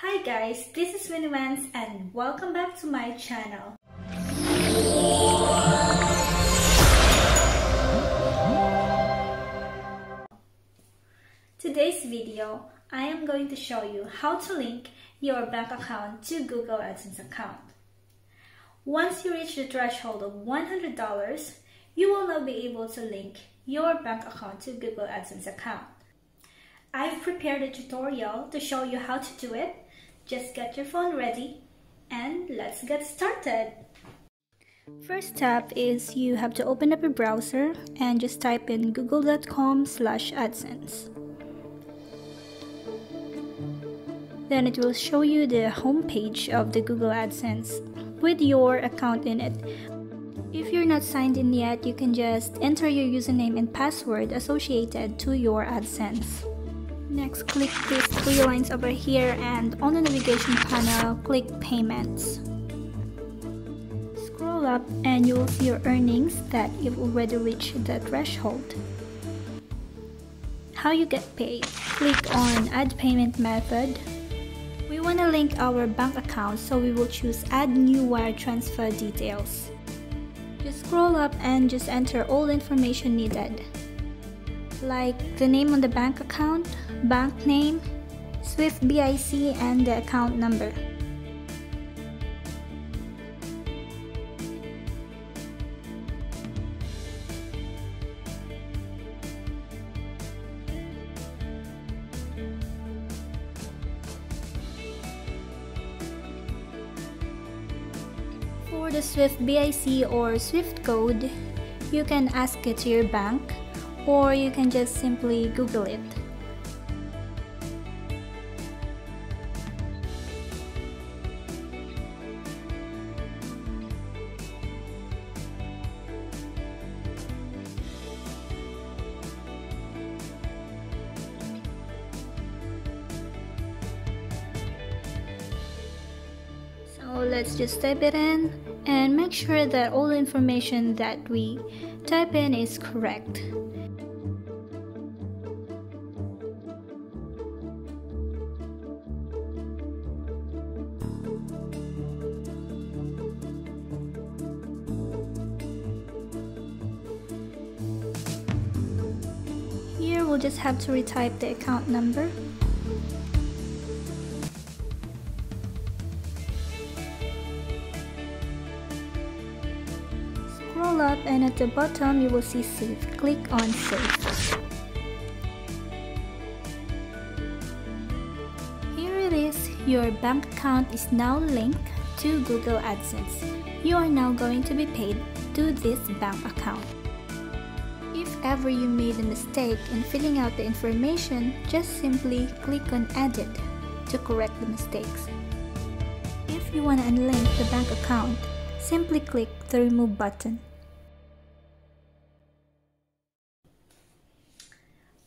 Hi guys, this is Winnie and welcome back to my channel. Today's video, I am going to show you how to link your bank account to Google AdSense account. Once you reach the threshold of $100, you will now be able to link your bank account to Google AdSense account. I've prepared a tutorial to show you how to do it. Just get your phone ready and let's get started. First step is you have to open up your browser and just type in google.com/AdSense. Then it will show you the home page of the Google AdSense with your account in it. If you're not signed in yet, you can just enter your username and password associated to your AdSense. Next, click these three lines over here and on the navigation panel, click Payments. Scroll up and you will see your earnings that you've already reached the threshold. How you get paid? Click on Add Payment Method. We want to link our bank account, so we will choose Add New Wire Transfer Details. Just scroll up and just enter all the information needed, like the name on the bank account, bank name, Swift BIC, and the account number. For the Swift BIC or Swift code, you can ask it to your bank, or you can just simply Google it. So let's just type it in and make sure that all the information that we type in is correct. Here we'll just have to retype the account number. Scroll up and at the bottom you will see Save. Click on Save. Here it is. Your bank account is now linked to Google AdSense. You are now going to be paid to this bank account. If ever you made a mistake in filling out the information, just simply click on Edit to correct the mistakes. If you want to unlink the bank account, simply click the Remove button.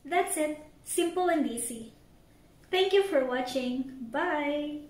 That's it. Simple and easy. Thank you for watching. Bye!